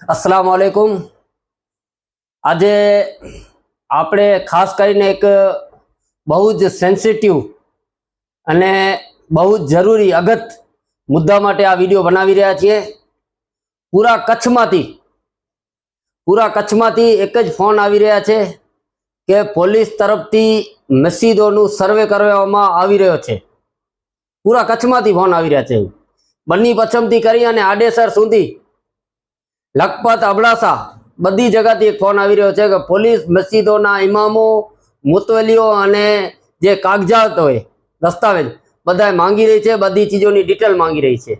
अस्सलाम वालेकुम। आज આપણે ખાસ કરીને એક બહુ જ સેન્સિટિવ અને બહુ જ જરૂરી અગત્ય મુદ્દા માટે આ વિડીયો બનાવી રહ્યા છીએ। પૂરા કચ્છમાંથી એક જ ફોન આવી રહ્યા છે કે પોલીસ તરફથી મસ્જિદોનું સર્વે કરવામાં આવી રહ્યો છે। પૂરા કચ્છમાંથી ફોન આવી રહ્યા છે। બન્ની પચ્છમથી કરી અને આડેસર સુધી લખપત અબડાસા બધી જગ્યાથી એક ફોન આવી રહ્યો છે કે પોલીસ મસ્જિદોના ઇમામો મુતવલીઓ અને જે કાગજાત હોય દસ્તાવેજ બધા માંગી રહી છે, બધી ચીજોની ડિટેલ માંગી રહી છે।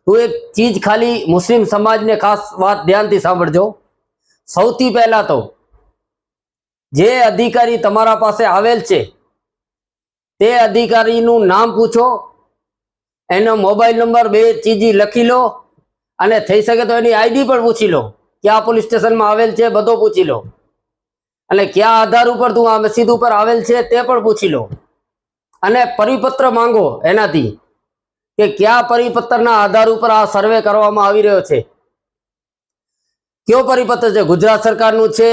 તો એક ચીજ ખાલી મુસ્લિમ સમાજને ખાસ વાત ધ્યાનથી સાંભળજો। સૌથી પહેલા તો જે અધિકારી તમારા પાસે આવેલ છે તે અધિકારીનું નામ પૂછો, એનો મોબાઈલ નંબર, બે ચીજી લખી લો અને થઈ શકે તો એની આઈડી પણ પૂછી લો, ક્યાં પોલીસ સ્ટેશનમાં આવેલ છે બધો પૂછી લો, અને ક્યાં આધાર ઉપર તું આ મસ્જિદ ઉપર આવેલ છે તે પણ પૂછી લો, અને પરિપત્ર માંગો એનાથી કે ક્યાં પરિપત્રના આધાર ઉપર આ સર્વે કરવામાં આવી રહ્યો છે, કયો પરિપત્ર છે, ગુજરાત સરકારનું છે,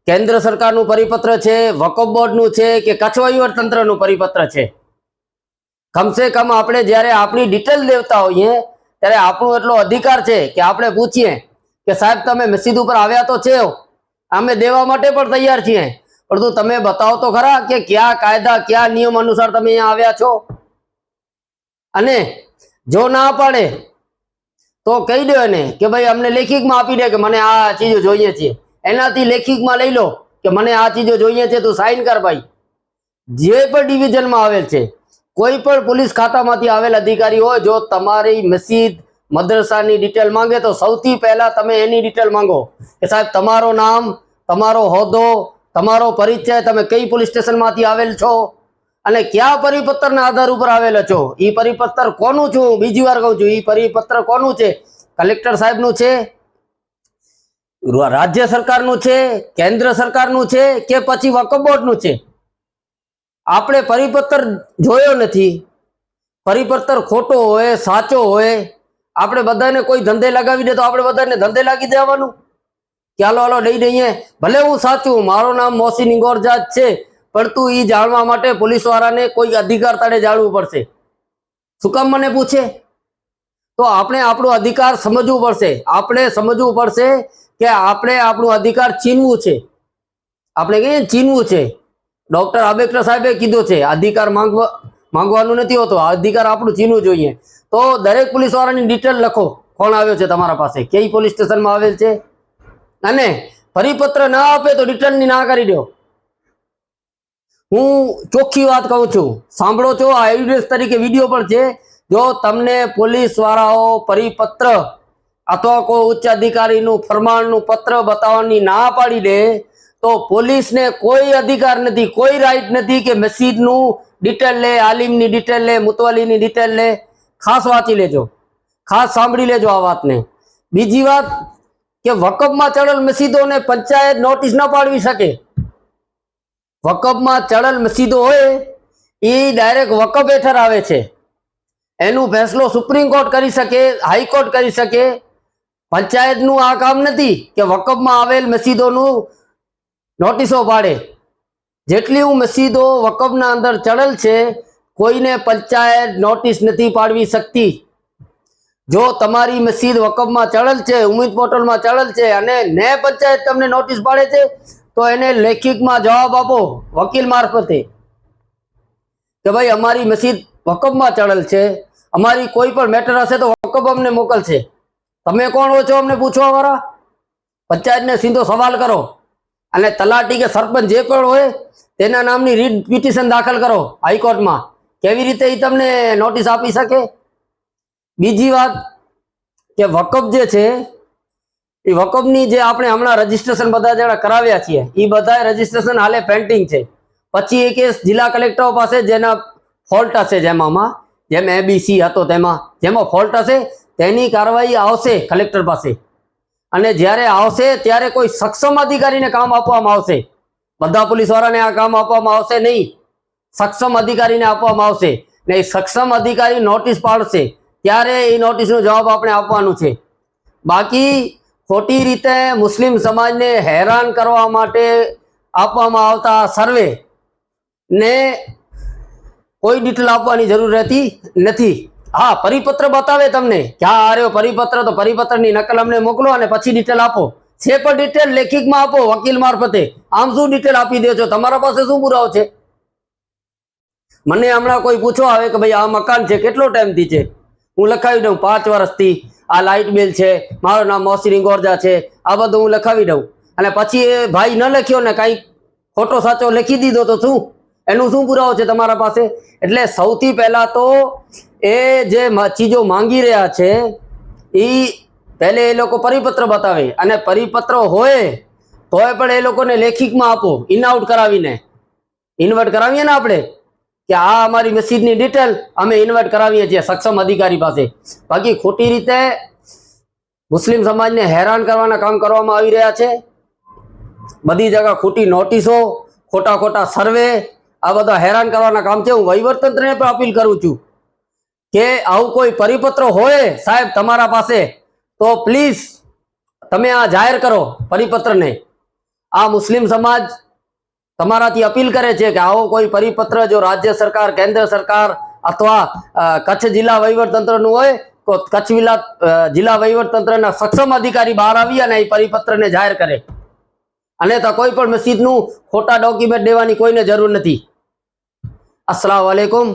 કેન્દ્ર સરકારનું પરિપત્ર છે, વકફ બોર્ડનું છે કે કચ્છ વહીવટ તંત્રનું પરિપત્ર છે। કમસે કમ આપણે જ્યારે આપણી ડિટેલ દેતા હોઈએ ત્યારે આપણો એટલો અધિકાર છે કે આપણે પૂછીએ કે સાહેબ તમે મસ્જિદ ઉપર આવ્યા તો છે, અમે દેવા માટે પણ તૈયાર છીએ, પરંતુ તમે બતાવો તો ખરા કે કયા કાયદા કયા નિયમ અનુસાર તમે અહીંયા આવ્યા છો। અને જો ના પાડે તો કહી દો એને કે ભાઈ અમને લેખિતમાં આપી દે કે મને આ ચીજો જોઈએ છે, એનાથી લેખિતમાં લઈ લો કે મને આ ચીજો જોઈએ છે, તું સાઇન કર ભાઈ। જે પણ ડિવિઝનમાં આવેલ છે, કોઈ પણ પોલીસ ખાતામાંથી આવેલ અધિકારી હોય, જો તમારી મસ્જિદ મદ્રસાની ડિટેલ માંગે તો સૌથી પહેલા તમે એની ડિટેલ માંગો કે સાહેબ તમારું નામ, તમારો હોદ્દો, તમારો પરિચય, તમે કઈ પોલીસ સ્ટેશનમાંથી આવેલ છો અને કયા પરિપત્રના આધાર ઉપર આવેલા છો। એ પરિપત્ર કોનું છું, બીજી વાર કહું છું, એ પરિપત્ર કોનું છે, કલેક્ટર સાહેબનું છે, રાજ્ય સરકારનું છે, કેન્દ્ર સરકારનું છે કે પછી વકફ બોર્ડનું છે। આપણે પરિપત્ર જોયો નથી, પરિપત્ર ખોટો હોય સાચો હોય, આપણે બધાને કોઈ ધંધે લગાવી દે તો આપણે બધાને ધંધે લાગી દેવાનું કે હાલો હાલો દઈ દઈએ, ભલે હું સાચું, મારું નામ મોહસિન ઇંગોરજાદ છે, પરંતુ એ જાણવા માટે પોલીસ વાળાને કોઈ અધિકાર તળે જાણવું પડશે। શું કામ મને પૂછે? તો આપણે આપણો અધિકાર સમજવું પડશે। આપણે સમજવું પડશે કે આપણે આપણું અધિકાર છીનવું છે, આપણે કહીએ છીનવું છે। ડોક્ટર આંબેડકર સાહેબે કીધું છે અધિકાર માંગવાનું નથી હોતો, અધિકાર આપણું છીનવું જોઈએ। તો દરેક પોલીસ વાળાની ડિટેલ લખો, કોણ આવ્યો છે તમારા પાસે, કઈ પોલીસ સ્ટેશનમાં આવેલ છે, અને પરિપત્ર ના આપે તો રિટર્નની ના કરી દો। હું ચોખ્ખી વાત કહું છું, સાંભળો છો, આ એવિડન્સ તરીકે વિડીયો પણ છે। જો તમને પોલીસ વાળાઓ પરિપત્ર અથવા કોઈ ઉચ્ચ અધિકારીનું ફરમાનનું પત્ર બતાવવાની ના પાડી દે તો પોલીસને કોઈ અધિકાર નથી, કોઈ રાઈટ નથી કે મસ્જિદનું ડિટેલ લે, આલિમની ડિટેલ લે, મુતવલીની ડિટેલ લે। ખાસ વાંચી લેજો, ખાસ સાંભળી લેજો આ વાતને। બીજી વાત કે વકફમાં ચડેલ મસ્જિદોને પંચાયત નોટિસ ન પાડવી શકે। વકફમાં ચડેલ મસ્જિદો હોય એ ડાયરેક્ટ વકફ હેઠળ આવે છે, એનું ફેસલો સુપ્રીમ કોર્ટ કરી શકે, હાઈકોર્ટ કરી શકે। પંચાયતનું આ કામ નથી કે વકફમાં આવેલ મસ્જિદોનું નોટિસો પાડે। જેટલી મસ્જિદો વકફના અંદર ચડેલ છે, કોઈને પંચાયત નોટિસ નથી પાડવી શકતી। જો તમારી મસ્જિદ વકફમાં ચડેલ છે, ઉમ્મીદ પોર્ટલમાં ચડેલ છે અને ને પંચાયત તમને નોટિસ પાડે છે તો એને લેખિતમાં જવાબ આપો વકીલ મારફતે કે ભાઈ અમારી મસ્જિદ વકફમાં ચડેલ છે, અમારી કોઈ પણ મેટર હશે તો વકફ અમને મોકલશે, તમે કોણ હો છો અમને પૂછવા વાળા? પંચાયતને સીધો સવાલ કરો અને તલાટી કે સરપંચ જે પણ હોય તેના નામની રીટ પિટિશન દાખલ કરો હાઈકોર્ટમાં। કેવી રીતે એ તમને નોટિસ આપી શકે? બીજી વાત કે વકફ જે છે એ વકફની જે આપણે હમણાં રજીસ્ટ્રેશન બધા જણા કરાવ્યા છીએ એ બધા રજીસ્ટ્રેશન હાલે પેન્ડિંગ છે। પછી એ કેસ જિલ્લા કલેક્ટરો પાસે જેના ફોલ્ટ હશે, જેમ એબીસી હતો તેમાં જેમાં ફોલ્ટ હશે તેની કાર્યવાહી આવશે કલેક્ટર પાસે, અને જ્યારે આવશે ત્યારે કોઈ સક્ષમ અધિકારીને કામ આપવામાં આવશે। બધા પોલીસ વાળાને આ કામ આપવામાં આવશે નહીં, સક્ષમ અધિકારીને આપવામાં આવશે ને એ સક્ષમ અધિકારી નોટિસ પાડશે ત્યારે એ નોટિસનો જવાબ આપણે આપવાનું છે। બાકી ખોટી રીતે મુસ્લિમ સમાજને હેરાન કરવા માટે આપવામાં આવતા સર્વે ને કોઈ ડિટેલ આપવાની જરૂર રહેતી નથી. હા, પરિપત્ર બતાવે તમને કે આ રહ્યો પરિપત્ર, તો પરિપત્રની નકલ અમને મોકલો અને પછી ડિટેલ આપો. છે પણ ડિટેલ લેખિતમાં આપો વકીલ મારફતે. આમ શું ડિટેલ આપી દો છો? તમારા પાસે શું પુરાવો છે? મને હમણાં કોઈ પૂછવા આવે કે ભાઈ આ મકાન છે, કેટલો ટાઈમથી છે? હું લખાવી દઉં 5 વર્ષથી, આ લાઇટ બિલ છે, મારું નામ મોહસિન ગોરજા છે, આ બધું હું લખાવી દઉં. અને પછી એ ભાઈ ન લખ્યો ને કાંઈ ખોટો સાચો લખી દીધો તો શું? એનું શું પુરાવો છે તમારા પાસે? એટલે સૌથી પહેલા તો એ જે ચીજો માંગી રહ્યા છે એ પહેલે એ લોકો પરિપત્ર બતાવે, અને પરિપત્ર હોય તોય પણ એ લોકોને લેખિતમાં આપો, ઇનઆઉટ કરાવીને. ઇન્વર્ટ કરાવીએ ને આપણે કે આ અમારી મસ્જિદની ડિટેલ અમે ઇન્વર્ટ કરાવીએ છીએ સક્ષમ અધિકારી પાસે. બાકી ખોટી રીતે મુસ્લિમ સમાજને હેરાન કરવાના કામ કરવામાં આવી રહ્યા છે. બધી જગ્યા ખોટી નોટિસો, ખોટા ખોટા સર્વે, આ બધા હેરાન કરવાના કામ છે. હું વહીવટતંત્રને પણ અપીલ કરું છું કે આવું કોઈ પરિપત્ર હોય સાહેબ તમારા પાસે તો પ્લીઝ તમે આ જાહેર કરો પરિપત્રને. આ મુસ્લિમ સમાજ તમારાથી અપીલ કરે છે કે આવો કોઈ પરિપત્ર જો રાજ્ય સરકાર, કેન્દ્ર સરકાર અથવા કચ્છ જિલ્લા વહીવટતંત્રનું હોય તો કચ્છ જિલ્લા વહીવટતંત્રના સક્ષમ અધિકારી બહાર આવી અને એ પરિપત્રને જાહેર કરે. અને તો કોઈ પણ મસ્જિદનું ખોટા ડોક્યુમેન્ટ દેવાની કોઈને જરૂર નથી. અસ્સલામુ અલૈકુમ.